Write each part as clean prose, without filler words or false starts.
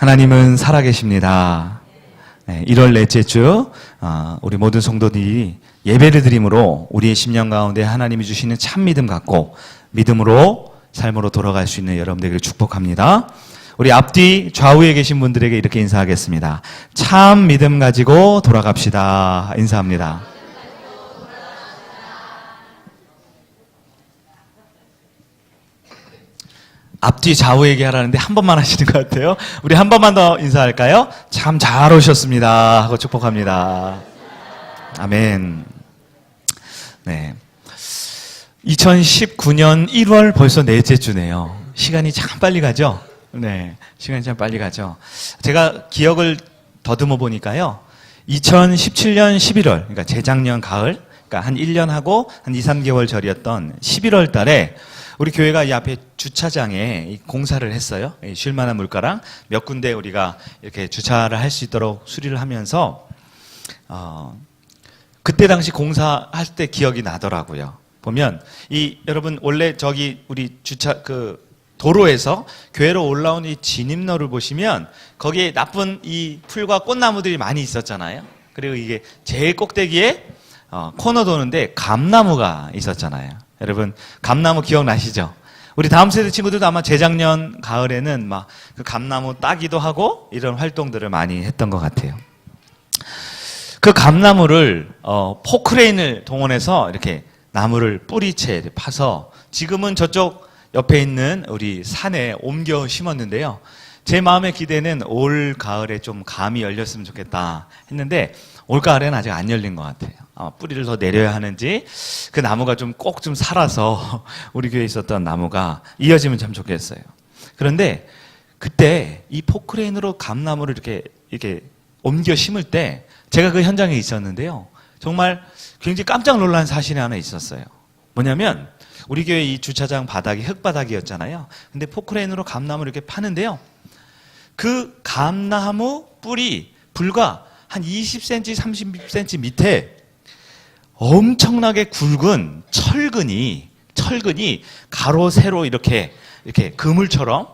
하나님은 살아계십니다. 네, 1월 넷째 주 우리 모든 성도들이 예배를 드림으로 우리의 심령 가운데 하나님이 주시는 참 믿음 갖고 믿음으로 삶으로 돌아갈 수 있는 여러분들에게 축복합니다. 우리 앞뒤 좌우에 계신 분들에게 이렇게 인사하겠습니다. 참 믿음 가지고 돌아갑시다. 인사합니다. 앞뒤 좌우 얘기하라는데 한 번만 하시는 것 같아요. 우리 한 번만 더 인사할까요? 참 잘 오셨습니다 하고 축복합니다. 아멘. 네. 2019년 1월 벌써 넷째 주네요. 시간이 참 빨리 가죠? 네. 시간이 참 빨리 가죠. 제가 기억을 더듬어 보니까요. 2017년 11월, 그러니까 재작년 가을, 그러니까 한 1년 하고 한 2, 3개월 전이었던 11월 달에 우리 교회가 이 앞에 주차장에 공사를 했어요. 쉴 만한 물가랑 몇 군데 우리가 이렇게 주차를 할 수 있도록 수리를 하면서 그때 당시 공사할 때 기억이 나더라고요. 보면 여러분 원래 저기 우리 주차 도로에서 교회로 올라온 이 진입로를 보시면 거기에 나쁜 이 풀과 꽃나무들이 많이 있었잖아요. 그리고 이게 제일 꼭대기에 코너 도는데 감나무가 있었잖아요. 여러분 감나무 기억나시죠? 우리 다음 세대 친구들도 아마 재작년 가을에는 막 그 감나무 따기도 하고 이런 활동들을 많이 했던 것 같아요. 그 감나무를 포크레인을 동원해서 이렇게 나무를 뿌리채 파서 지금은 저쪽 옆에 있는 우리 산에 옮겨 심었는데요. 제 마음의 기대는 올 가을에 좀 감이 열렸으면 좋겠다 했는데 올 가을에는 아직 안 열린 것 같아요. 아마 뿌리를 더 내려야 하는지 그 나무가 좀 꼭 좀 살아서 우리 교회에 있었던 나무가 이어지면 참 좋겠어요. 그런데 그때 이 포크레인으로 감나무를 이렇게 옮겨 심을 때 제가 그 현장에 있었는데요. 정말 굉장히 깜짝 놀란 사실이 하나 있었어요. 뭐냐면 우리 교회 이 주차장 바닥이 흙바닥이었잖아요. 근데 포크레인으로 감나무를 이렇게 파는데요. 그 감나무 뿌리 불과 한 20cm, 30cm 밑에 엄청나게 굵은 철근이 가로 세로 이렇게 그물처럼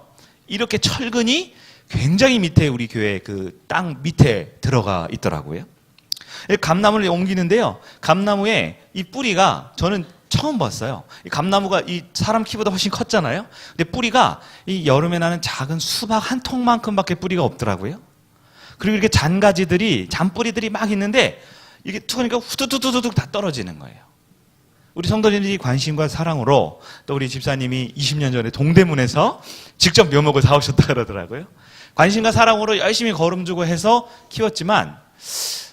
이렇게 철근이 굉장히 밑에 우리 교회 그 땅 밑에 들어가 있더라고요. 감나무를 옮기는데요. 감나무에 이 뿌리가 저는 처음 봤어요. 이 감나무가 이 사람 키보다 훨씬 컸잖아요. 근데 뿌리가 이 여름에 나는 작은 수박 한 통만큼밖에 뿌리가 없더라고요. 그리고 이렇게 잔뿌리들이 막 있는데 이게 툭 하니까 후두두두둑 다 떨어지는 거예요. 우리 성도님들이 관심과 사랑으로 또 우리 집사님이 20년 전에 동대문에서 직접 묘목을 사오셨다 그러더라고요. 관심과 사랑으로 열심히 거름 주고 해서 키웠지만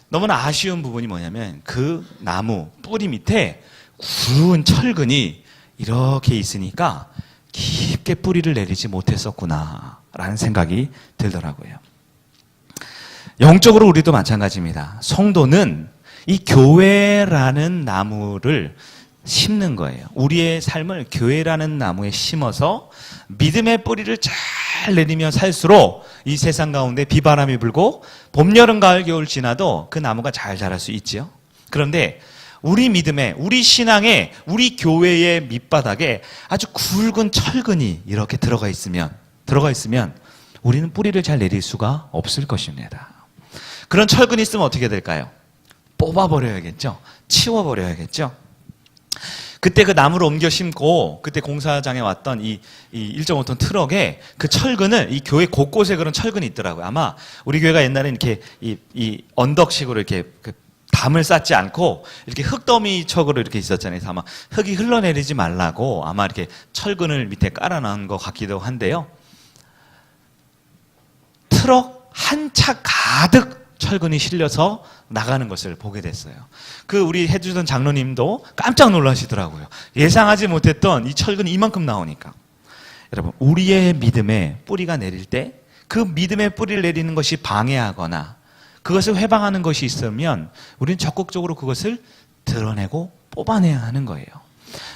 너무나 아쉬운 부분이 뭐냐면 그 나무 뿌리 밑에 구운 철근이 이렇게 있으니까 깊게 뿌리를 내리지 못했었구나 라는 생각이 들더라고요. 영적으로 우리도 마찬가지입니다. 성도는 이 교회라는 나무를 심는 거예요. 우리의 삶을 교회라는 나무에 심어서 믿음의 뿌리를 잘 내리며 살수록 이 세상 가운데 비바람이 불고 봄, 여름, 가을, 겨울 지나도 그 나무가 잘 자랄 수 있죠. 그런데 우리 믿음에, 우리 신앙에, 우리 교회의 밑바닥에 아주 굵은 철근이 이렇게 들어가 있으면 우리는 뿌리를 잘 내릴 수가 없을 것입니다. 그런 철근이 있으면 어떻게 될까요? 뽑아버려야겠죠. 치워버려야겠죠. 그때 그 나무를 옮겨 심고 그때 공사장에 왔던 이 1.5톤 트럭에 그 철근을 이 교회 곳곳에 그런 철근이 있더라고요. 아마 우리 교회가 옛날에 이렇게 이 언덕식으로 이렇게 담을 쌓지 않고 이렇게 흙더미척으로 이렇게 있었잖아요. 그래서 아마 흙이 흘러내리지 말라고 아마 이렇게 철근을 밑에 깔아놓은 것 같기도 한데요. 트럭 한 차 가득 철근이 실려서 나가는 것을 보게 됐어요. 그 우리 해주던 장로님도 깜짝 놀라시더라고요. 예상하지 못했던 이 철근이 이만큼 나오니까. 여러분, 우리의 믿음에 뿌리가 내릴 때 그 믿음의 뿌리를 내리는 것이 방해하거나 그것을 회방하는 것이 있으면 우리는 적극적으로 그것을 드러내고 뽑아내야 하는 거예요.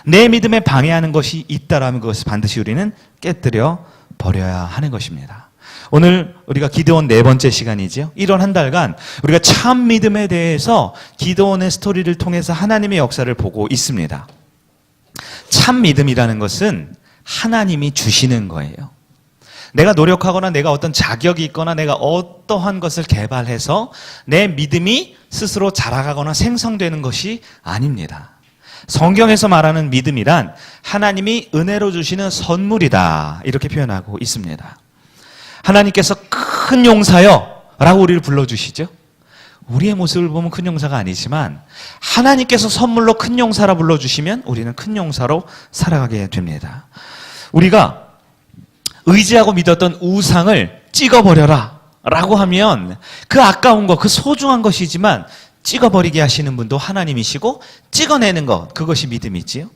내 믿음에 방해하는 것이 있다라면 그것을 반드시 우리는 깨뜨려 버려야 하는 것입니다. 오늘 우리가 기도원 네 번째 시간이죠. 1월 한 달간 우리가 참 믿음에 대해서 기도원의 스토리를 통해서 하나님의 역사를 보고 있습니다. 참 믿음이라는 것은 하나님이 주시는 거예요. 내가 노력하거나 내가 어떤 자격이 있거나 내가 어떠한 것을 개발해서 내 믿음이 스스로 자라가거나 생성되는 것이 아닙니다. 성경에서 말하는 믿음이란 하나님이 은혜로 주시는 선물이다, 이렇게 표현하고 있습니다. 하나님께서 큰 용사여 라고 우리를 불러주시죠. 우리의 모습을 보면 큰 용사가 아니지만 하나님께서 선물로 큰 용사라 불러주시면 우리는 큰 용사로 살아가게 됩니다. 우리가 의지하고 믿었던 우상을 찍어버려라 라고 하면 그 아까운 것, 그 소중한 것이지만 찍어버리게 하시는 분도 하나님이시고 찍어내는 것, 그것이 믿음이지요.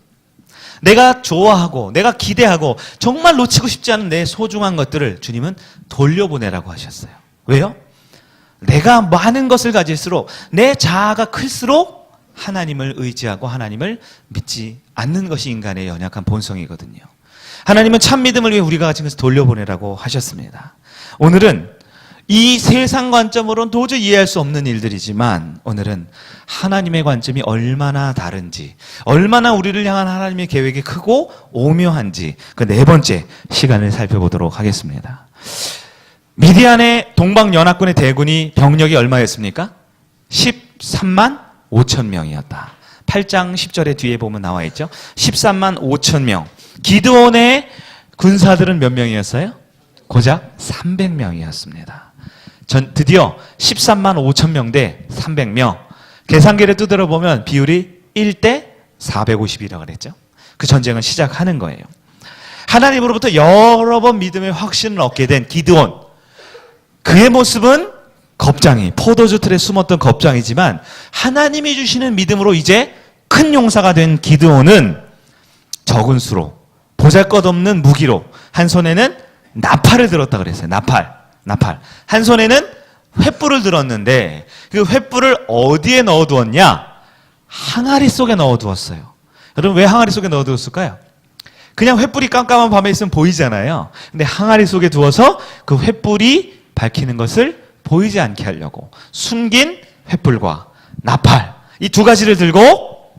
내가 좋아하고 내가 기대하고 정말 놓치고 싶지 않은 내 소중한 것들을 주님은 돌려보내라고 하셨어요. 왜요? 내가 많은 것을 가질수록 내 자아가 클수록 하나님을 의지하고 하나님을 믿지 않는 것이 인간의 연약한 본성이거든요. 하나님은 참 믿음을 위해 우리가 가진 것을 돌려보내라고 하셨습니다. 오늘은 이 세상 관점으로는 도저히 이해할 수 없는 일들이지만 오늘은 하나님의 관점이 얼마나 다른지, 얼마나 우리를 향한 하나님의 계획이 크고 오묘한지 그 네 번째 시간을 살펴보도록 하겠습니다. 미디안의 동방연합군의 대군이 병력이 얼마였습니까? 13만 5천 명이었다. 8장 10절에 뒤에 보면 나와 있죠. 13만 5천 명. 기드온의 군사들은 몇 명이었어요? 고작 300명이었습니다. 드디어 13만 5천 명 대 300명. 계산기를 두드려 보면 비율이 1대 450이라고 그랬죠. 그 전쟁을 시작하는 거예요. 하나님으로부터 여러 번 믿음의 확신을 얻게 된 기드온. 그의 모습은 겁장이, 포도주 틀에 숨었던 겁장이지만 하나님이 주시는 믿음으로 이제 큰 용사가 된 기드온은 적은 수로, 보잘것없는 무기로, 한 손에는 나팔을 들었다 그랬어요. 나팔. 한 손에는 횃불을 들었는데 그 횃불을 어디에 넣어두었냐? 항아리 속에 넣어두었어요. 여러분, 왜 항아리 속에 넣어두었을까요? 그냥 횃불이 깜깜한 밤에 있으면 보이잖아요. 근데 항아리 속에 두어서 그 횃불이 밝히는 것을 보이지 않게 하려고 숨긴 횃불과 나팔, 이 두 가지를 들고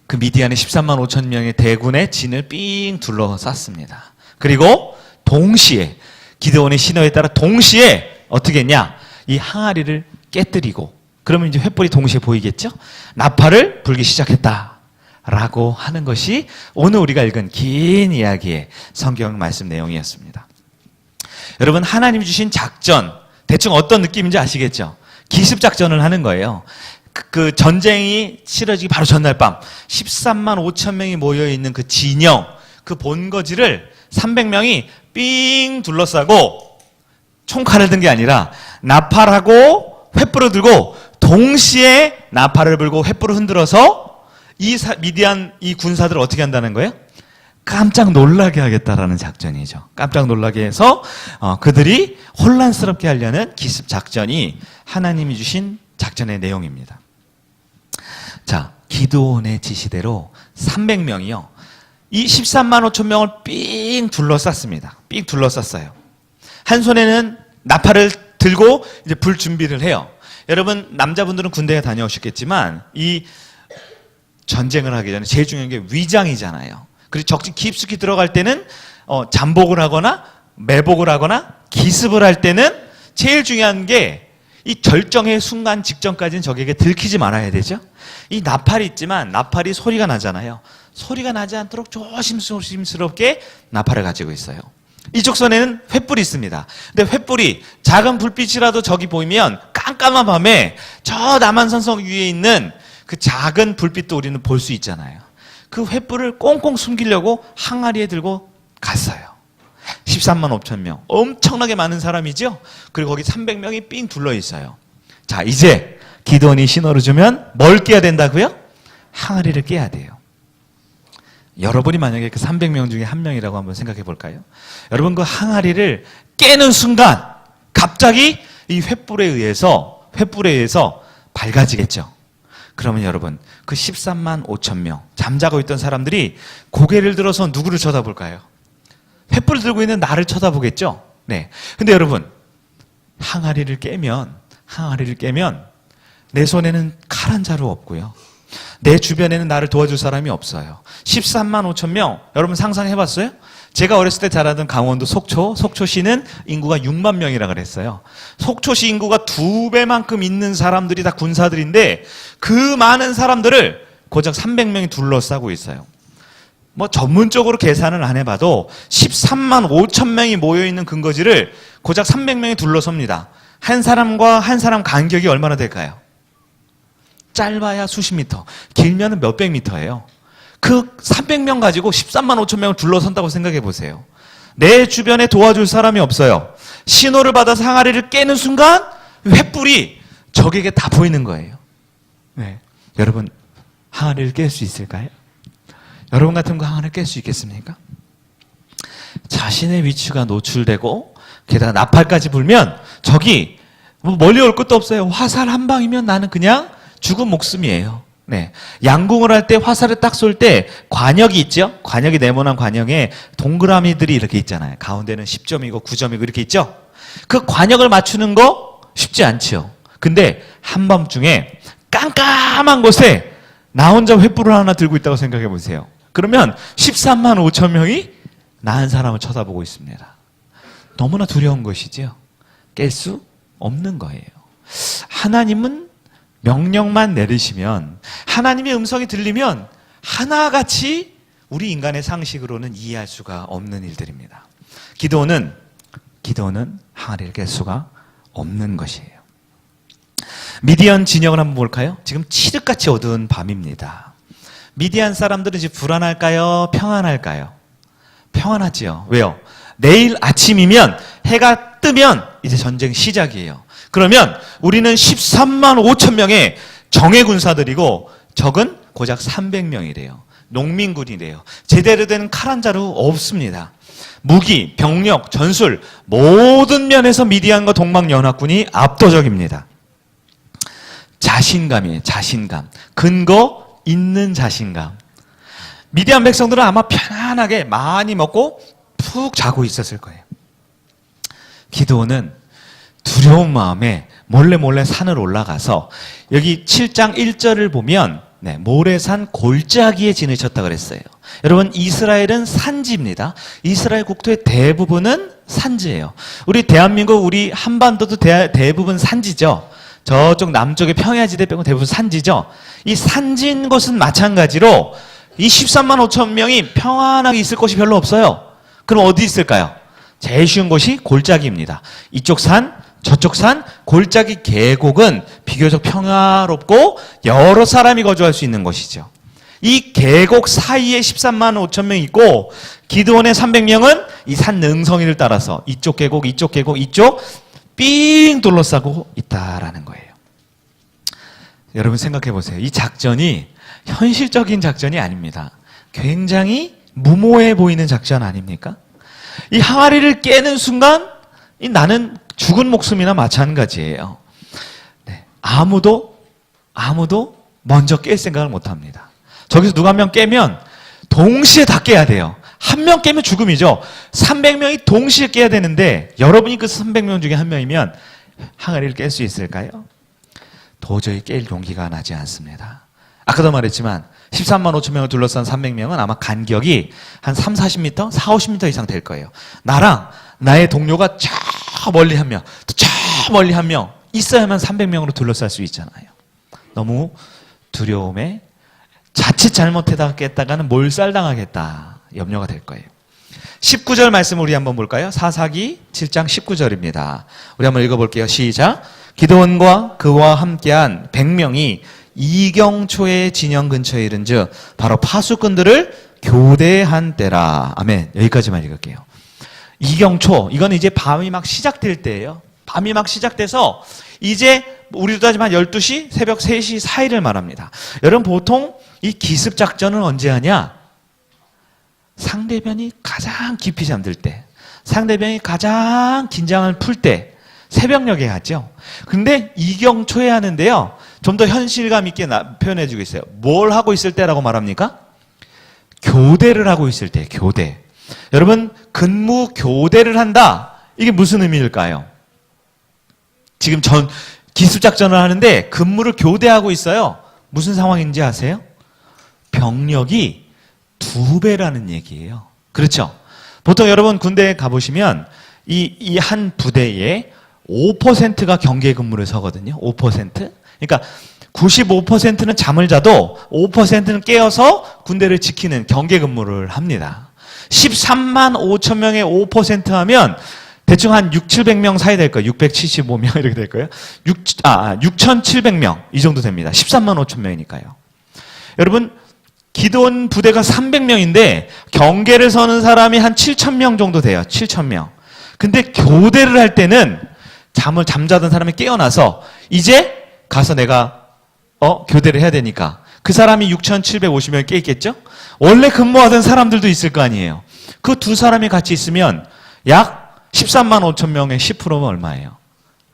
그 미디안의 13만 5천 명의 대군의 진을 삥 둘러쌌습니다. 그리고 동시에 기드온의 신호에 따라 동시에 어떻게 했냐? 이 항아리를 깨뜨리고, 그러면 이제 횃불이 동시에 보이겠죠? 나팔을 불기 시작했다라고 하는 것이 오늘 우리가 읽은 긴 이야기의 성경 말씀 내용이었습니다. 여러분, 하나님이 주신 작전, 대충 어떤 느낌인지 아시겠죠? 기습작전을 하는 거예요. 그 전쟁이 치러지기 바로 전날 밤 13만 5천 명이 모여있는 그 진영, 그 본거지를 300명이 삥 둘러싸고 총칼을 든 게 아니라 나팔하고 횃불을 들고 동시에 나팔을 불고 횃불을 흔들어서 미디안 이 군사들을 어떻게 한다는 거예요? 깜짝 놀라게 하겠다라는 작전이죠. 깜짝 놀라게 해서 그들이 혼란스럽게 하려는 기습 작전이 하나님이 주신 작전의 내용입니다. 자, 기드온의 지시대로 300명이요. 이 13만 5천 명을 삥 둘러쌌습니다. 삥 둘러쌌어요. 한 손에는 나팔을 들고 이제 불 준비를 해요. 여러분, 남자분들은 군대에 다녀오셨겠지만 이 전쟁을 하기 전에 제일 중요한 게 위장이잖아요. 그리고 적진 깊숙이 들어갈 때는 잠복을 하거나 매복을 하거나 기습을 할 때는 제일 중요한 게 이 결정의 순간 직전까지는 적에게 들키지 말아야 되죠. 이 나팔이 있지만 나팔이 소리가 나잖아요. 소리가 나지 않도록 조심스럽게 나팔을 가지고 있어요. 이쪽 손에는 횃불이 있습니다. 근데 횃불이 작은 불빛이라도 저기 보이면 깜깜한 밤에 저 남한산성 위에 있는 그 작은 불빛도 우리는 볼 수 있잖아요. 그 횃불을 꽁꽁 숨기려고 항아리에 들고 갔어요. 13만 5천 명. 엄청나게 많은 사람이죠? 그리고 거기 300명이 삥 둘러 있어요. 자, 이제 기드온이 신호를 주면 뭘 깨야 된다고요? 항아리를 깨야 돼요. 여러분이 만약에 그 300명 중에 한 명이라고 한번 생각해 볼까요? 여러분, 그 항아리를 깨는 순간 갑자기 이 횃불에 의해서 밝아지겠죠. 그러면 여러분, 그 13만 5천 명 잠자고 있던 사람들이 고개를 들어서 누구를 쳐다볼까요? 횃불을 들고 있는 나를 쳐다보겠죠. 네. 근데 여러분, 항아리를 깨면 내 손에는 칼 한 자루 없고요. 내 주변에는 나를 도와줄 사람이 없어요. 13만 5천 명, 여러분 상상해 봤어요? 제가 어렸을 때 자라던 강원도 속초시는 인구가 6만 명이라 그랬어요. 속초시 인구가 2배만큼 있는 사람들이 다 군사들인데 그 많은 사람들을 고작 300명이 둘러싸고 있어요. 뭐 전문적으로 계산을 안 해봐도 13만 5천 명이 모여있는 근거지를 고작 300명이 둘러섭니다. 한 사람과 한 사람 간격이 얼마나 될까요? 짧아야 수십 미터, 길면은 몇백 미터예요. 그 300명 가지고 13만 5천 명을 둘러선다고 생각해 보세요. 내 주변에 도와줄 사람이 없어요. 신호를 받아서 항아리를 깨는 순간 횃불이 적에게 다 보이는 거예요. 네. 여러분, 항아리를 깰 수 있을까요? 여러분 같은 거 항아리를 깰 수 있겠습니까? 자신의 위치가 노출되고 게다가 나팔까지 불면 적이 멀리 올 것도 없어요. 화살 한 방이면 나는 그냥 죽은 목숨이에요. 네. 양궁을 할 때 화살을 딱 쏠 때 관역이 있죠? 관역이 네모난 관역에 동그라미들이 이렇게 있잖아요. 가운데는 10점이고 9점이고 이렇게 있죠? 그 관역을 맞추는 거 쉽지 않죠. 근데 한밤중에 깜깜한 곳에 나 혼자 횃불을 하나 들고 있다고 생각해 보세요. 그러면 13만 5천 명이 나 한 사람을 쳐다보고 있습니다. 너무나 두려운 것이죠. 깰 수 없는 거예요. 하나님은 명령만 내리시면, 하나님의 음성이 들리면 하나같이 우리 인간의 상식으로는 이해할 수가 없는 일들입니다. 기도는 항아리를 깰 수가 없는 것이에요. 미디안 진영을 한번 볼까요? 지금 칠흑같이 어두운 밤입니다. 미디안 사람들은 이제 불안할까요? 평안할까요? 평안하지요. 왜요? 내일 아침이면 해가 뜨면 이제 전쟁 시작이에요. 그러면 우리는 13만 5천 명의 정예 군사들이고 적은 고작 300명이래요. 농민군이래요. 제대로 된 칼 한 자루 없습니다. 무기, 병력, 전술 모든 면에서 미디안과 동방연합군이 압도적입니다. 자신감이에요. 자신감. 근거 있는 자신감. 미디안 백성들은 아마 편안하게 많이 먹고 푹 자고 있었을 거예요. 기드온은 두려운 마음에 몰래 산을 올라가서 여기 7장 1절을 보면 모래산 골짜기에 진을 쳤다 그랬어요. 여러분, 이스라엘은 산지입니다. 이스라엘 국토의 대부분은 산지예요. 우리 대한민국, 우리 한반도도 대부분 산지죠. 저쪽 남쪽의 평야지대 빼고 대부분 산지죠. 이 산지인 곳은 마찬가지로 이 13만 5천 명이 평안하게 있을 곳이 별로 없어요. 그럼 어디 있을까요? 제일 쉬운 곳이 골짜기입니다. 이쪽 산, 저쪽 산, 골짜기 계곡은 비교적 평화롭고 여러 사람이 거주할 수 있는 곳이죠. 이 계곡 사이에 13만 5천 명이 있고 기드온의 300명은 이 산 능성이를 따라서 이쪽 계곡, 이쪽 계곡, 이쪽 삥 둘러싸고 있다라는 거예요. 여러분 생각해 보세요. 이 작전이 현실적인 작전이 아닙니다. 굉장히 무모해 보이는 작전 아닙니까? 이 항아리를 깨는 순간 나는 죽은 목숨이나 마찬가지예요. 네. 아무도 먼저 깰 생각을 못 합니다. 저기서 누가 한 명 깨면 동시에 다 깨야 돼요. 한 명 깨면 죽음이죠. 300명이 동시에 깨야 되는데 여러분이 그 300명 중에 한 명이면 항아리를 깰 수 있을까요? 도저히 깰 용기가 나지 않습니다. 아까도 말했지만 13만 5천 명을 둘러싼 300명은 아마 간격이 한 3, 40m, 4, 50m 이상 될 거예요. 나랑 나의 동료가 저 멀리 한 명, 또 저 멀리 한 명 있어야만 300명으로 둘러쌀 수 있잖아요. 너무 두려움에 자칫 잘못했다가는 몰살당하겠다 염려가 될 거예요. 19절 말씀 우리 한번 볼까요? 사사기 7장 19절입니다. 우리 한번 읽어볼게요. 시작. 기드온과 그와 함께한 100명이 이경초의 진영 근처에 이른즉 바로 파수꾼들을 교대한 때라. 아멘. 여기까지만 읽을게요. 이경초, 이건 이제 밤이 막 시작될 때예요. 밤이 막 시작돼서 이제 우리도 따지면 12시, 새벽 3시 사이를 말합니다. 여러분 보통 이 기습 작전은 언제 하냐? 상대편이 가장 깊이 잠들 때, 상대편이 가장 긴장을 풀 때, 새벽녘에 하죠. 근데 이경초에 하는데요. 좀 더 현실감 있게 표현해 주고 있어요. 뭘 하고 있을 때라고 말합니까? 교대를 하고 있을 때, 교대. 여러분, 근무 교대를 한다. 이게 무슨 의미일까요? 지금 기습작전을 하는데 근무를 교대하고 있어요. 무슨 상황인지 아세요? 병력이 2배라는 얘기예요. 그렇죠? 보통 여러분 군대에 가보시면 이 한 부대에 5%가 경계 근무를 서거든요. 5%. 그러니까 95%는 잠을 자도 5%는 깨어서 군대를 지키는 경계 근무를 합니다. 13만 5천 명의 5% 하면 대충 한 700명 사이 될 거예요. 675명 이렇게 될 거예요. 6,700명 이 정도 됩니다. 13만 5천 명이니까요. 여러분 기도원 부대가 300명인데 경계를 서는 사람이 한 7,000명 정도 돼요. 7,000명. 근데 교대를 할 때는 잠자던 사람이 깨어나서 이제 가서 내가 교대를 해야 되니까 그 사람이 6,750명이 깨 있겠죠? 원래 근무하던 사람들도 있을 거 아니에요. 그 두 사람이 같이 있으면 약 13만 5천 명의 10%면 얼마예요?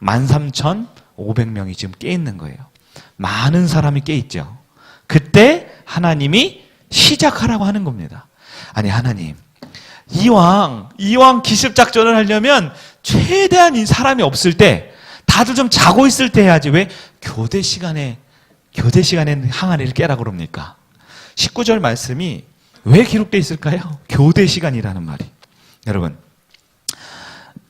13,500명이 지금 깨 있는 거예요. 많은 사람이 깨 있죠. 그때 하나님이 시작하라고 하는 겁니다. 아니 하나님 이왕 기습작전을 하려면 최대한 사람이 없을 때 다들 좀 자고 있을 때 해야지 왜 교대 시간엔 항아리를 깨라고 그럽니까? 19절 말씀이 왜 기록되어 있을까요? 교대 시간이라는 말이. 여러분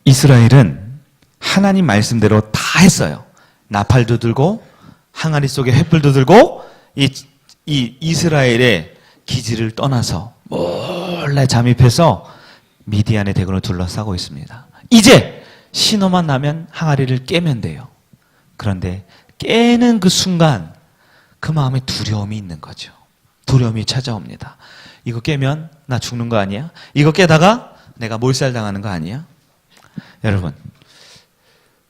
이스라엘은 하나님 말씀대로 다 했어요. 나팔도 들고 항아리 속에 횃불도 들고 이 이스라엘의 기지를 떠나서 몰래 잠입해서 미디안의 대군을 둘러싸고 있습니다. 이제 신호만 나면 항아리를 깨면 돼요. 그런데 깨는 그 순간 그 마음에 두려움이 있는 거죠. 두려움이 찾아옵니다. 이거 깨면 나 죽는 거 아니야? 이거 깨다가 내가 몰살당하는 거 아니야? 여러분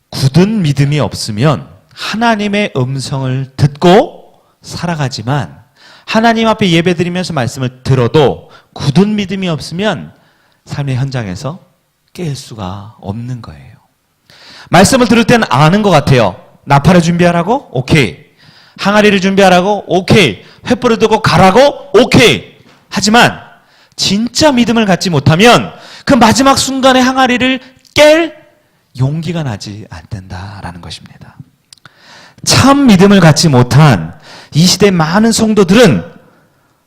굳은 믿음이 없으면 하나님의 음성을 듣고 살아가지만 하나님 앞에 예배드리면서 말씀을 들어도 굳은 믿음이 없으면 삶의 현장에서 깰 수가 없는 거예요. 말씀을 들을 때는 아는 것 같아요. 나팔을 준비하라고? 오케이. 항아리를 준비하라고? 오케이. 횃불을 들고 가라고? 오케이. 하지만 진짜 믿음을 갖지 못하면 그 마지막 순간에 항아리를 깰 용기가 나지 않는다라는 것입니다. 참 믿음을 갖지 못한 이 시대 많은 성도들은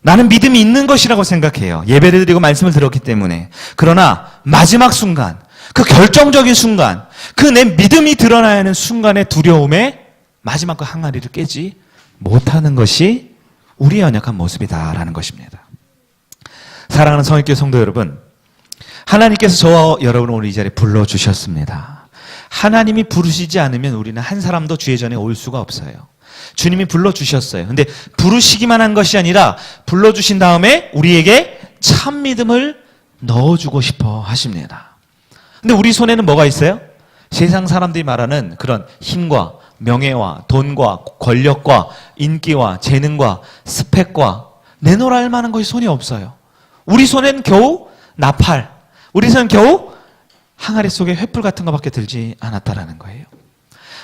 나는 믿음이 있는 것이라고 생각해요. 예배를 드리고 말씀을 들었기 때문에. 그러나 마지막 순간, 그 결정적인 순간, 그 내 믿음이 드러나야 하는 순간의 두려움에 마지막 그 항아리를 깨지 못하는 것이 우리의 연약한 모습이다라는 것입니다. 사랑하는 성익교회 성도 여러분, 하나님께서 저와 여러분을 오늘 이 자리에 불러주셨습니다. 하나님이 부르시지 않으면 우리는 한 사람도 주의 전에 올 수가 없어요. 주님이 불러주셨어요. 근데 부르시기만 한 것이 아니라 불러주신 다음에 우리에게 참 믿음을 넣어주고 싶어 하십니다. 근데 우리 손에는 뭐가 있어요? 세상 사람들이 말하는 그런 힘과 명예와 돈과 권력과 인기와 재능과 스펙과 내놓으라 할 만한 것이 손이 없어요. 우리 손에는 겨우 나팔, 우리 손은 겨우 항아리 속에 횃불 같은 것밖에 들지 않았다라는 거예요.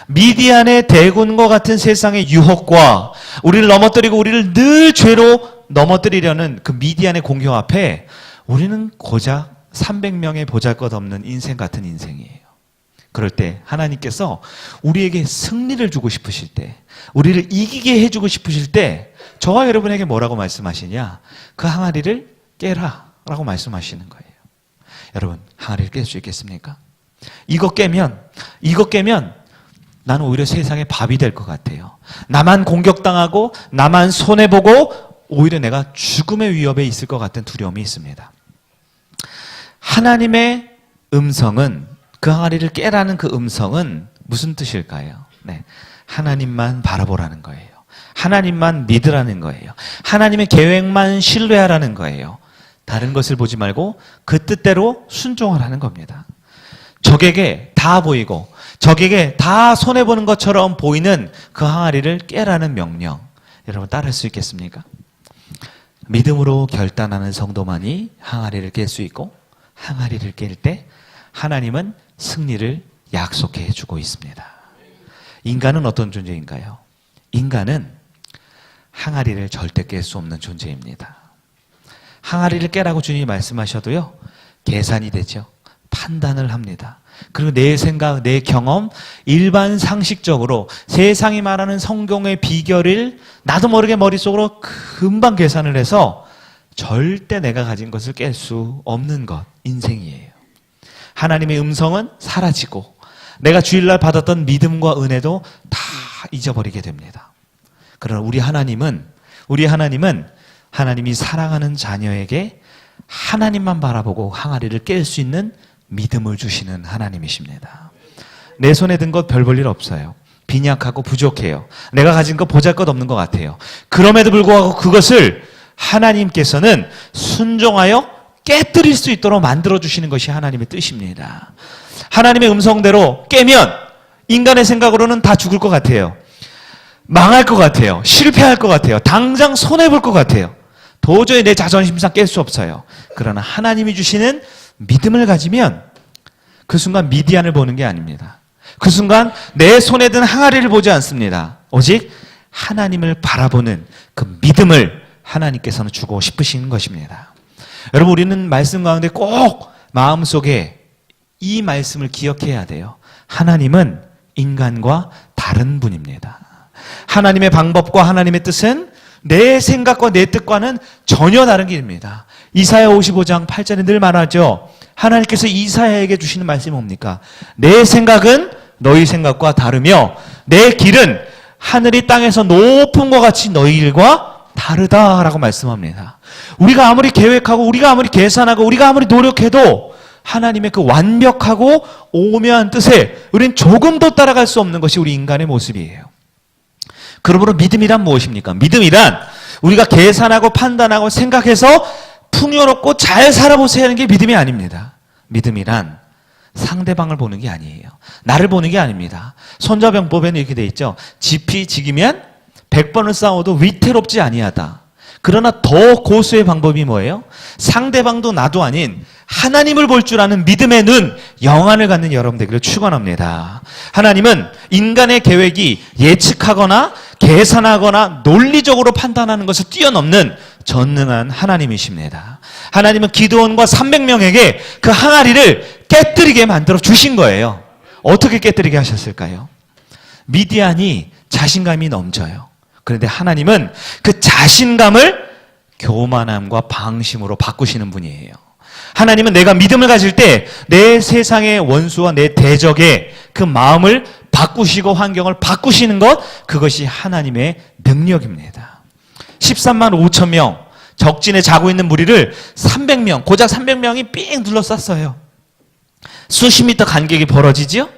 미디안의 대군과 같은 세상의 유혹과 우리를 넘어뜨리고 우리를 늘 죄로 넘어뜨리려는 그 미디안의 공격 앞에 우리는 고작 300명의 보잘것없는 인생 같은 인생이에요. 그럴 때 하나님께서 우리에게 승리를 주고 싶으실 때, 우리를 이기게 해주고 싶으실 때 저와 여러분에게 뭐라고 말씀하시냐? 그 항아리를 깨라 라고 말씀하시는 거예요. 여러분 항아리를 깰 수 있겠습니까? 이거 깨면 나는 오히려 세상의 밥이 될 것 같아요. 나만 공격당하고 나만 손해보고 오히려 내가 죽음의 위협에 있을 것 같은 두려움이 있습니다. 하나님의 음성은, 그 항아리를 깨라는 그 음성은 무슨 뜻일까요? 네, 하나님만 바라보라는 거예요. 하나님만 믿으라는 거예요. 하나님의 계획만 신뢰하라는 거예요. 다른 것을 보지 말고 그 뜻대로 순종하라는 겁니다. 적에게 다 보이고 적에게 다 손해보는 것처럼 보이는 그 항아리를 깨라는 명령, 여러분 따를 수 있겠습니까? 믿음으로 결단하는 성도만이 항아리를 깰 수 있고, 항아리를 깰 때 하나님은 승리를 약속해 주고 있습니다. 인간은 어떤 존재인가요? 인간은 항아리를 절대 깰 수 없는 존재입니다. 항아리를 깨라고 주님이 말씀하셔도요, 계산이 되죠. 판단을 합니다. 그리고 내 생각, 내 경험, 일반 상식적으로 세상이 말하는 성경의 비결을 나도 모르게 머릿속으로 금방 계산을 해서 절대 내가 가진 것을 깰 수 없는 것, 인생이에요. 하나님의 음성은 사라지고 내가 주일날 받았던 믿음과 은혜도 다 잊어버리게 됩니다. 그러나 우리 하나님은 하나님이 사랑하는 자녀에게 하나님만 바라보고 항아리를 깰 수 있는 믿음을 주시는 하나님이십니다. 내 손에 든 것 별 볼 일 없어요. 빈약하고 부족해요. 내가 가진 거 보잘것없는 것 같아요. 그럼에도 불구하고 그것을 하나님께서는 순종하여 깨뜨릴 수 있도록 만들어주시는 것이 하나님의 뜻입니다. 하나님의 음성대로 깨면 인간의 생각으로는 다 죽을 것 같아요. 망할 것 같아요. 실패할 것 같아요. 당장 손해볼 것 같아요. 도저히 내 자존심상 깰 수 없어요. 그러나 하나님이 주시는 믿음을 가지면 그 순간 미디안을 보는 게 아닙니다. 그 순간 내 손에 든 항아리를 보지 않습니다. 오직 하나님을 바라보는 그 믿음을 하나님께서는 주고 싶으신 것입니다. 여러분, 우리는 말씀 가운데 꼭 마음속에 이 말씀을 기억해야 돼요. 하나님은 인간과 다른 분입니다. 하나님의 방법과 하나님의 뜻은 내 생각과 내 뜻과는 전혀 다른 길입니다. 이사야 55장 8절에 늘 말하죠. 하나님께서 이사야에게 주시는 말씀이 뭡니까? 내 생각은 너희 생각과 다르며 내 길은 하늘이 땅에서 높은 것 같이 너희 길과 다르다라고 말씀합니다. 우리가 아무리 계획하고 우리가 아무리 계산하고 우리가 아무리 노력해도 하나님의 그 완벽하고 오묘한 뜻에 우리는 조금도 따라갈 수 없는 것이 우리 인간의 모습이에요. 그러므로 믿음이란 무엇입니까? 믿음이란 우리가 계산하고 판단하고 생각해서 풍요롭고 잘 살아보세요 하는 게 믿음이 아닙니다. 믿음이란 상대방을 보는 게 아니에요. 나를 보는 게 아닙니다. 손자병법에는 이렇게 돼 있죠. 지피 지기면 100번을 싸워도 위태롭지 아니하다. 그러나 더 고수의 방법이 뭐예요? 상대방도 나도 아닌 하나님을 볼 줄 아는 믿음의 눈, 영안을 갖는 여러분 되기를 축원합니다. 하나님은 인간의 계획이 예측하거나 계산하거나 논리적으로 판단하는 것을 뛰어넘는 전능한 하나님이십니다. 하나님은 기드온과 300명에게 그 항아리를 깨뜨리게 만들어 주신 거예요. 어떻게 깨뜨리게 하셨을까요? 미디안이 자신감이 넘쳐요. 그런데 하나님은 그 자신감을 교만함과 방심으로 바꾸시는 분이에요. 하나님은 내가 믿음을 가질 때 내 세상의 원수와 내 대적의 그 마음을 바꾸시고 환경을 바꾸시는 것, 그것이 하나님의 능력입니다. 13만 5천 명 적진에 자고 있는 무리를 300명, 고작 300명이 삥 둘러쌌어요. 수십 미터 간격이 벌어지지요?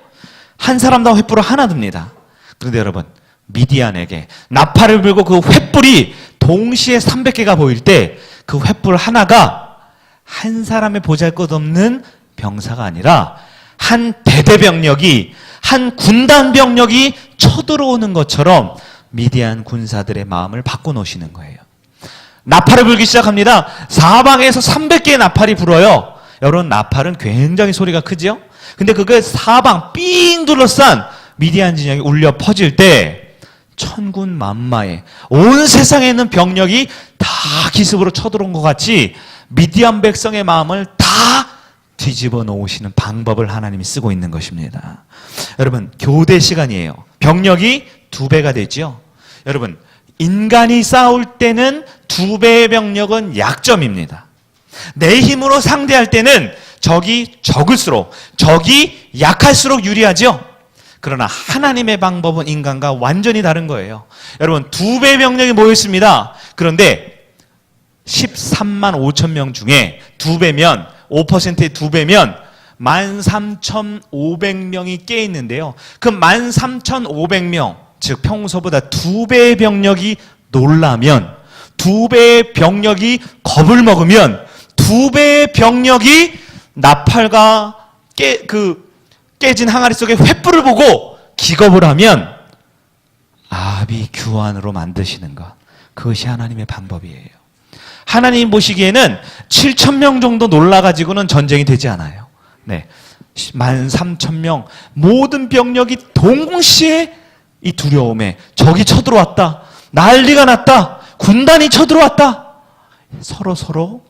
한 사람당 횃불을 하나 듭니다. 그런데 여러분, 미디안에게 나팔을 불고 그 횃불이 동시에 300개가 보일 때 그 횃불 하나가 한 사람의 보잘것없는 병사가 아니라 한 대대병력이, 한 군단 병력이 쳐들어오는 것처럼 미디안 군사들의 마음을 바꿔놓으시는 거예요. 나팔을 불기 시작합니다. 사방에서 300개의 나팔이 불어요. 여러분, 나팔은 굉장히 소리가 크죠? 근데 그게 사방 삥 둘러싼 미디안 진영이 울려 퍼질 때 천군 만마에 온 세상에 있는 병력이 다 기습으로 쳐들어온 것 같이 미디안 백성의 마음을 다 뒤집어 놓으시는 방법을 하나님이 쓰고 있는 것입니다. 여러분, 교대 시간이에요. 병력이 2배가 되죠. 여러분, 인간이 싸울 때는 2배의 병력은 약점입니다. 내 힘으로 상대할 때는 적이 적을수록, 적이 약할수록 유리하죠. 그러나 하나님의 방법은 인간과 완전히 다른 거예요. 여러분, 2배의 병력이 모였습니다. 그런데 13만 5천 명 중에 2배면, 5%의 2배면 13,500명이 깨 있는데요. 그 13,500명, 즉 평소보다 2배의 병력이 놀라면, 2배의 병력이 겁을 먹으면, 2배의 병력이 나팔과 깨진 항아리 속에 횃불을 보고 기겁을 하면 아비규환으로 만드시는 것, 그것이 하나님의 방법이에요. 하나님 보시기에는 7,000명 정도 놀라가지고는 전쟁이 되지 않아요. 네, 13,000명 모든 병력이 동시에 이 두려움에 적이 쳐들어왔다, 난리가 났다, 군단이 쳐들어왔다, 서로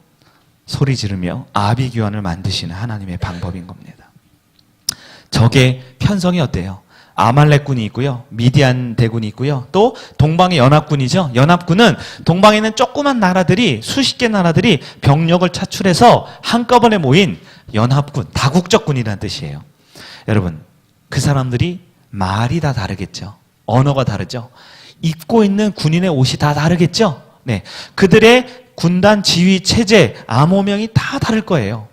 소리 지르며 아비규환을 만드시는 하나님의 방법인 겁니다. 적의 편성이 어때요? 아말렉군이 있고요. 미디안 대군이 있고요. 또 동방의 연합군이죠. 연합군은 동방에 있는 조그만 나라들이 수십 개 나라들이 병력을 차출해서 한꺼번에 모인 연합군, 다국적군이라는 뜻이에요. 여러분, 그 사람들이 말이 다 다르겠죠. 언어가 다르죠. 입고 있는 군인의 옷이 다 다르겠죠. 네, 그들의 군단 지휘 체제, 암호명이 다 다를 거예요.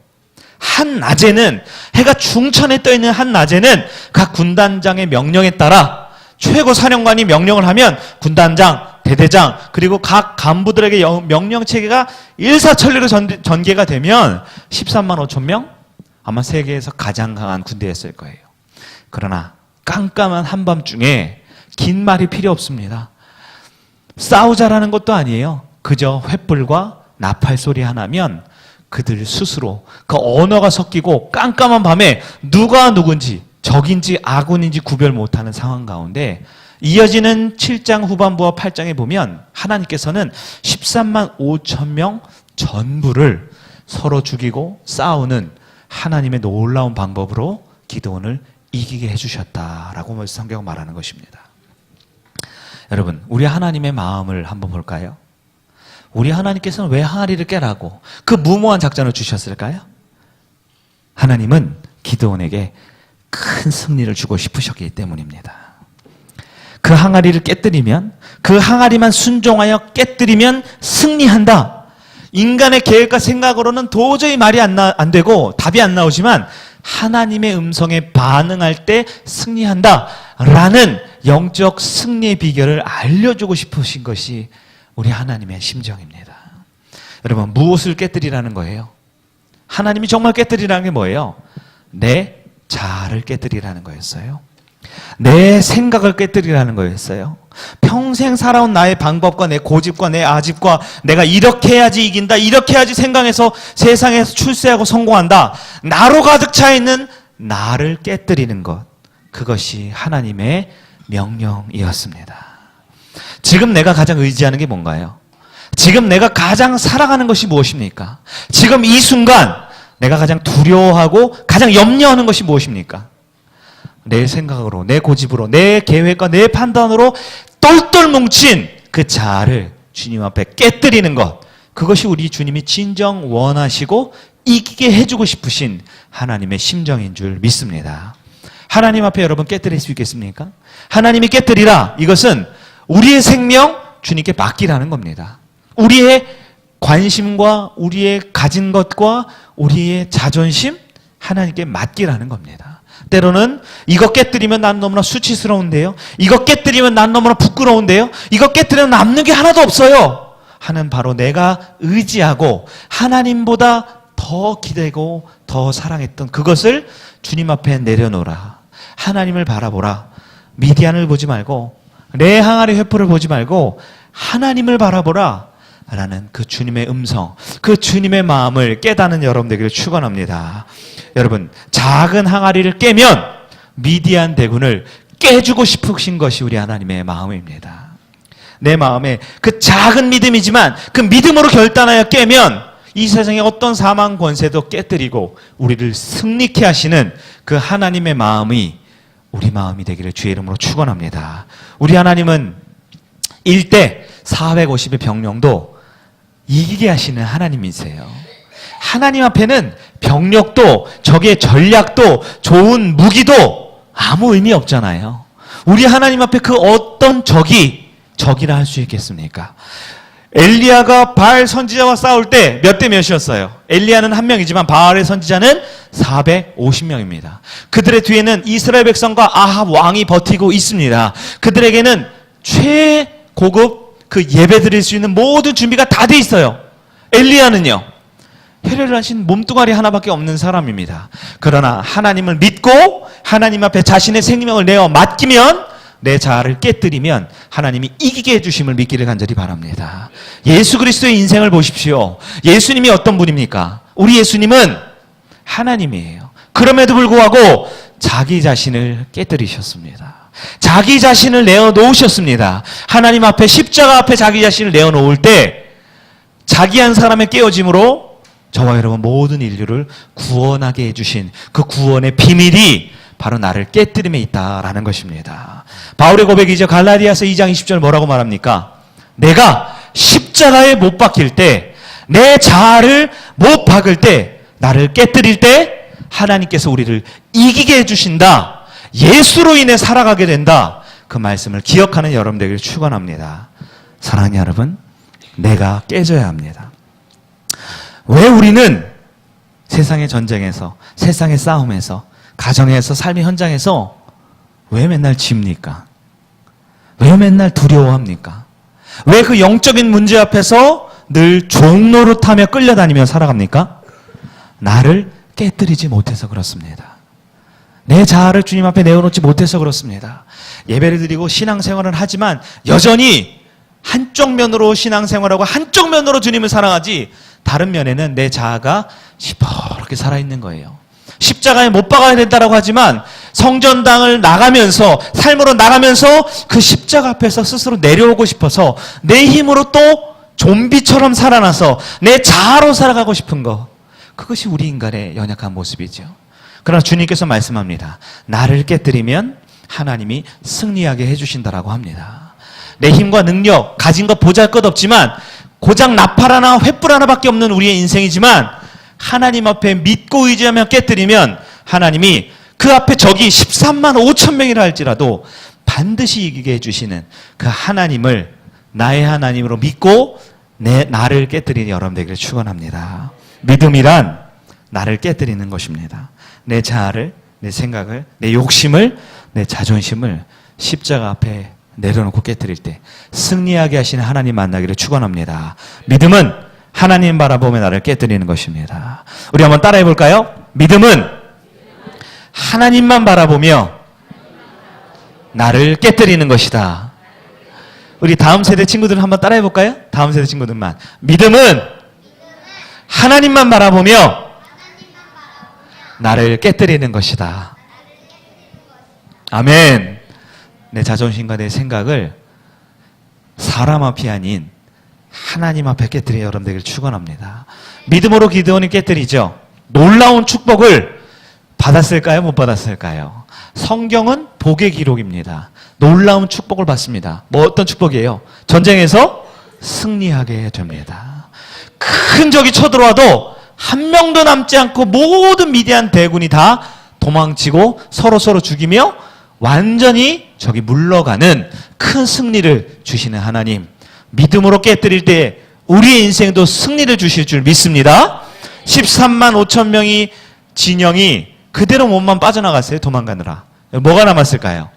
한 낮에는, 해가 중천에 떠 있는 한 낮에는 각 군단장의 명령에 따라 최고 사령관이 명령을 하면 군단장, 대대장, 그리고 각 간부들에게 명령 체계가 일사천리로 전개가 되면 13만 5천 명? 아마 세계에서 가장 강한 군대였을 거예요. 그러나 깜깜한 한밤중에 긴 말이 필요 없습니다. 싸우자라는 것도 아니에요. 그저 횃불과 나팔 소리 하나면 그들 스스로 그 언어가 섞이고 깜깜한 밤에 누가 누군지 적인지 아군인지 구별 못하는 상황 가운데 이어지는 7장 후반부와 8장에 보면 하나님께서는 13만 5천 명 전부를 서로 죽이고 싸우는 하나님의 놀라운 방법으로 기드온을 이기게 해주셨다라고 성경은 말하는 것입니다. 여러분, 우리 하나님의 마음을 한번 볼까요? 우리 하나님께서는 왜 항아리를 깨라고 그 무모한 작전을 주셨을까요? 하나님은 기드온에게 큰 승리를 주고 싶으셨기 때문입니다. 그 항아리를 깨뜨리면, 그 항아리만 순종하여 깨뜨리면 승리한다. 인간의 계획과 생각으로는 도저히 말이 안 되고 답이 안 나오지만 하나님의 음성에 반응할 때 승리한다 라는 영적 승리의 비결을 알려주고 싶으신 것이 우리 하나님의 심정입니다. 여러분, 무엇을 깨뜨리라는 거예요? 하나님이 정말 깨뜨리라는 게 뭐예요? 내 자아를 깨뜨리라는 거였어요. 내 생각을 깨뜨리라는 거였어요. 평생 살아온 나의 방법과 내 고집과 내 아집과 내가 이렇게 해야지 이긴다, 이렇게 해야지 생각해서 세상에서 출세하고 성공한다, 나로 가득 차 있는 나를 깨뜨리는 것, 그것이 하나님의 명령이었습니다. 지금 내가 가장 의지하는 게 뭔가요? 지금 내가 가장 사랑하는 것이 무엇입니까? 지금 이 순간 내가 가장 두려워하고 가장 염려하는 것이 무엇입니까? 내 생각으로, 내 고집으로, 내 계획과 내 판단으로 똘똘 뭉친 그 자아를 주님 앞에 깨뜨리는 것, 그것이 우리 주님이 진정 원하시고 이기게 해주고 싶으신 하나님의 심정인 줄 믿습니다. 하나님 앞에 여러분 깨뜨릴 수 있겠습니까? 하나님이 깨뜨리라, 이것은 우리의 생명 주님께 맡기라는 겁니다. 우리의 관심과 우리의 가진 것과 우리의 자존심 하나님께 맡기라는 겁니다. 때로는 이거 깨뜨리면 난 너무나 수치스러운데요, 이거 깨뜨리면 난 너무나 부끄러운데요, 이거 깨뜨리면 남는 게 하나도 없어요 하는 바로 내가 의지하고 하나님보다 더 기대고 더 사랑했던 그것을 주님 앞에 내려놓으라. 하나님을 바라보라. 미디안을 보지 말고 내 항아리 횃불을 보지 말고 하나님을 바라보라 라는 그 주님의 음성, 그 주님의 마음을 깨닫는 여러분 되기를 축원합니다. 여러분, 작은 항아리를 깨면 미디안 대군을 깨주고 싶으신 것이 우리 하나님의 마음입니다. 내 마음에 그 작은 믿음이지만 그 믿음으로 결단하여 깨면 이 세상의 어떤 사망 권세도 깨뜨리고 우리를 승리케 하시는 그 하나님의 마음이 우리 마음이 되기를 주의 이름으로 축원합니다. 우리 하나님은 1대 450의 병력도 이기게 하시는 하나님이세요. 하나님 앞에는 병력도 적의 전략도 좋은 무기도 아무 의미 없잖아요. 우리 하나님 앞에 그 어떤 적이 적이라 할 수 있겠습니까? 엘리야가 바알 선지자와 싸울 때 몇 대 몇이었어요? 엘리야는 한 명이지만 바알의 선지자는 450명입니다. 그들의 뒤에는 이스라엘 백성과 아합 왕이 버티고 있습니다. 그들에게는 최고급 그 예배 드릴 수 있는 모든 준비가 다 돼 있어요. 엘리야는요, 혈혈을 하신 몸뚱아리 하나밖에 없는 사람입니다. 그러나 하나님을 믿고 하나님 앞에 자신의 생명을 내어 맡기면, 내 자아를 깨뜨리면 하나님이 이기게 해주심을 믿기를 간절히 바랍니다. 예수 그리스도의 인생을 보십시오. 예수님이 어떤 분입니까? 우리 예수님은 하나님이에요. 그럼에도 불구하고 자기 자신을 깨뜨리셨습니다. 자기 자신을 내어놓으셨습니다. 하나님 앞에, 십자가 앞에 자기 자신을 내어놓을 때 자기 한 사람의 깨어짐으로 저와 여러분 모든 인류를 구원하게 해주신 그 구원의 비밀이 바로 나를 깨뜨림에 있다라는 것입니다. 바울의 고백이죠. 갈라디아서 2장 20절 뭐라고 말합니까? 내가 십자가에 못 박힐 때, 내 자아를 못 박을 때, 나를 깨뜨릴 때 하나님께서 우리를 이기게 해주신다. 예수로 인해 살아가게 된다. 그 말씀을 기억하는 여러분 되기를 축원합니다. 사랑하는 여러분, 내가 깨져야 합니다. 왜 우리는 세상의 전쟁에서, 세상의 싸움에서, 가정에서, 삶의 현장에서 왜 맨날 집니까? 왜 맨날 두려워합니까? 왜 그 영적인 문제 앞에서 늘 종노릇하며 끌려다니며 살아갑니까? 나를 깨뜨리지 못해서 그렇습니다. 내 자아를 주님 앞에 내어놓지 못해서 그렇습니다. 예배를 드리고 신앙생활을 하지만 여전히 한쪽 면으로 신앙생활하고 한쪽 면으로 주님을 사랑하지, 다른 면에는 내 자아가 시퍼렇게 살아있는 거예요. 십자가에 못 박아야 된다라고 하지만 성전당을 나가면서, 삶으로 나가면서 그 십자가 앞에서 스스로 내려오고 싶어서 내 힘으로 또 좀비처럼 살아나서 내 자아로 살아가고 싶은 거, 그것이 우리 인간의 연약한 모습이죠. 그러나 주님께서 말씀합니다. 나를 깨뜨리면 하나님이 승리하게 해주신다라고 합니다. 내 힘과 능력, 가진 것 보잘것없지만 고작 나팔 하나, 횃불 하나밖에 없는 우리의 인생이지만 하나님 앞에 믿고 의지하며 깨뜨리면 하나님이 그 앞에 적이 13만 5천 명이라 할지라도 반드시 이기게 해주시는 그 하나님을 나의 하나님으로 믿고 나를 깨뜨리는 여러분 되기를 축원합니다. 믿음이란 나를 깨뜨리는 것입니다. 내 자아를, 내 생각을, 내 욕심을, 내 자존심을 십자가 앞에 내려놓고 깨뜨릴 때 승리하게 하시는 하나님 만나기를 축원합니다. 믿음은 하나님 바라보며 나를 깨뜨리는 것입니다. 우리 한번 따라해 볼까요? 믿음은 하나님만 바라보며 나를 깨뜨리는 것이다. 우리 다음 세대 친구들 한번 따라해 볼까요? 다음 세대 친구들만. 믿음은 하나님만 바라보며 나를 깨뜨리는 것이다. 아멘. 내 자존심과 내 생각을 사람 앞이 아닌 하나님 앞에 깨뜨리는 여러분 되기를 축원합니다. 믿음으로 기드온이 깨뜨리죠. 놀라운 축복을 받았을까요? 못 받았을까요? 성경은 복의 기록입니다. 놀라운 축복을 받습니다. 뭐 어떤 축복이에요? 전쟁에서 승리하게 됩니다. 큰 적이 쳐들어와도 한 명도 남지 않고 모든 미디안 대군이 다 도망치고 서로 죽이며 완전히 적이 물러가는 큰 승리를 주시는 하나님, 믿음으로 깨뜨릴 때 우리의 인생도 승리를 주실 줄 믿습니다. 13만 5천 명이 진영이 그대로 몸만 빠져나갔어요. 도망가느라. 뭐가 남았을까요?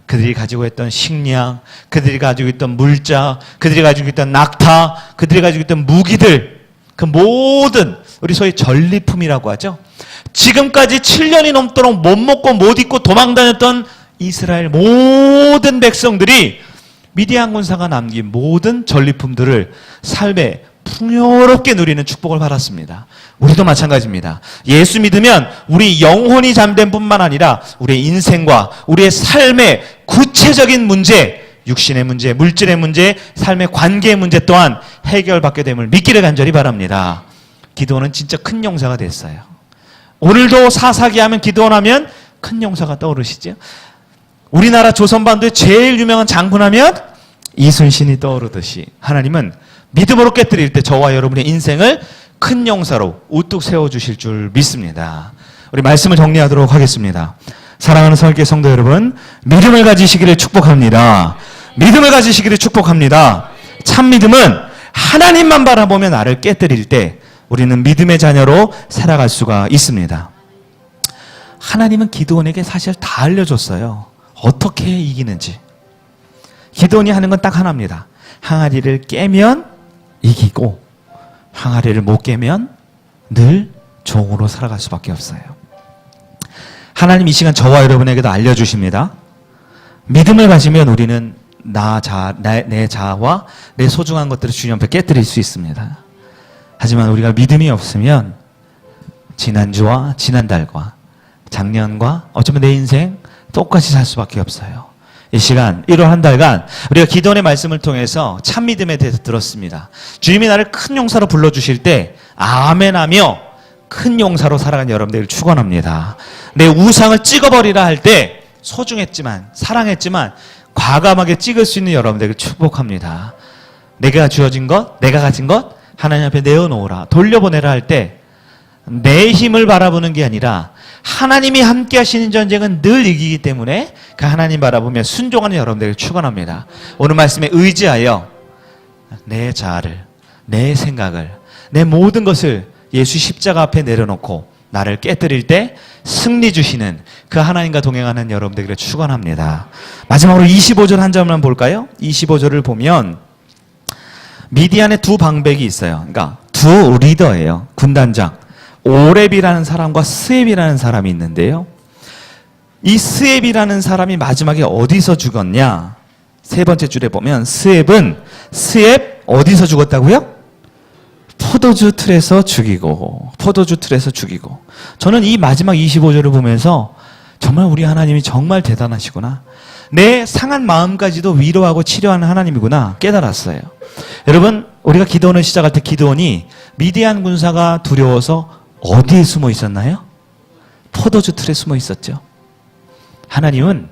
그들이 가지고 있던 식량, 그들이 가지고 있던 물자, 그들이 가지고 있던 낙타, 그들이 가지고 있던 무기들, 그 모든 우리 소위 전리품이라고 하죠. 지금까지 7년이 넘도록 못 먹고 못 입고 도망다녔던 이스라엘 모든 백성들이 미디안 군사가 남긴 모든 전리품들을 삶에 풍요롭게 누리는 축복을 받았습니다. 우리도 마찬가지입니다. 예수 믿으면 우리 영혼이 잠든 뿐만 아니라 우리의 인생과 우리의 삶의 구체적인 문제, 육신의 문제, 물질의 문제, 삶의 관계의 문제 또한 해결받게 됨을 믿기를 간절히 바랍니다. 기도는 진짜 큰 용사가 됐어요. 오늘도 사사기 하면 기도하면 큰 용사가 떠오르시죠? 우리나라 조선반도의 제일 유명한 장군하면 이순신이 떠오르듯이 하나님은 믿음으로 깨뜨릴 때 저와 여러분의 인생을 큰 용사로 우뚝 세워주실 줄 믿습니다. 우리 말씀을 정리하도록 하겠습니다. 사랑하는 설계 성도 여러분, 믿음을 가지시기를 축복합니다. 믿음을 가지시기를 축복합니다. 참 믿음은 하나님만 바라보며 나를 깨뜨릴 때 우리는 믿음의 자녀로 살아갈 수가 있습니다. 하나님은 기드온에게 사실 다 알려줬어요. 어떻게 이기는지. 기드온이 하는 건 딱 하나입니다. 항아리를 깨면 이기고 항아리를 못 깨면 늘 종으로 살아갈 수밖에 없어요. 하나님 이 시간 저와 여러분에게도 알려주십니다. 믿음을 가지면 우리는 내 자아와 내 소중한 것들을 주님 앞에 깨뜨릴 수 있습니다. 하지만 우리가 믿음이 없으면 지난주와 지난달과 작년과 어쩌면 내 인생 똑같이 살 수밖에 없어요. 이 시간 1월 한 달간 우리가 기도원의 말씀을 통해서 참 믿음에 대해서 들었습니다. 주님이 나를 큰 용사로 불러주실 때 아멘하며 큰 용사로 살아간 여러분들을 축원합니다. 내 우상을 찍어버리라 할 때 소중했지만 사랑했지만 과감하게 찍을 수 있는 여러분들을 축복합니다. 내가 주어진 것, 내가 가진 것 하나님 앞에 내어놓으라, 돌려보내라 할 때 내 힘을 바라보는 게 아니라 하나님이 함께 하시는 전쟁은 늘 이기기 때문에 그 하나님 바라보며 순종하는 여러분들을 축원합니다. 오늘 말씀에 의지하여 내 자아를, 내 생각을, 내 모든 것을 예수 십자가 앞에 내려놓고 나를 깨뜨릴 때 승리 주시는 그 하나님과 동행하는 여러분들을 축원합니다. 마지막으로 25절 한 점만 볼까요? 25절을 보면 미디안에 두 방백이 있어요. 그러니까 두 리더예요. 군단장. 오렙이라는 사람과 스앱이라는 사람이 있는데요. 이 스앱이라는 사람이 마지막에 어디서 죽었냐? 세 번째 줄에 보면 스앱 어디서 죽었다고요? 포도주 틀에서 죽이고. 저는 이 마지막 25절을 보면서 정말 우리 하나님이 정말 대단하시구나. 내 상한 마음까지도 위로하고 치료하는 하나님이구나 깨달았어요. 여러분, 우리가 기도원을 시작할 때 기도원이 미디안 군사가 두려워서 어디에 숨어 있었나요? 포도주 틀에 숨어 있었죠. 하나님은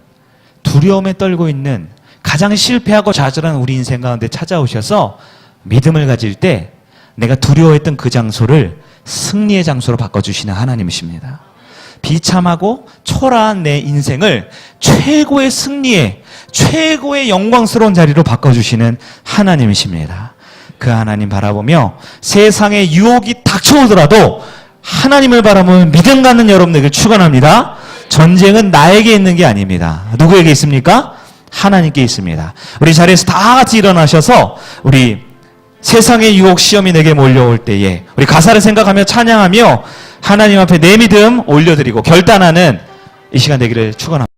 두려움에 떨고 있는 가장 실패하고 좌절한 우리 인생 가운데 찾아오셔서 믿음을 가질 때 내가 두려워했던 그 장소를 승리의 장소로 바꿔주시는 하나님이십니다. 비참하고 초라한 내 인생을 최고의 승리의, 최고의 영광스러운 자리로 바꿔주시는 하나님이십니다. 그 하나님 바라보며 세상에 유혹이 닥쳐오더라도 하나님을 바라보면 믿음 갖는 여러분들에게 축원합니다. 전쟁은 나에게 있는 게 아닙니다. 누구에게 있습니까? 하나님께 있습니다. 우리 자리에서 다 같이 일어나셔서 우리 세상의 유혹 시험이 내게 몰려올 때에 우리 가사를 생각하며 찬양하며 하나님 앞에 내 믿음 올려드리고 결단하는 이 시간 되기를 축원합니다.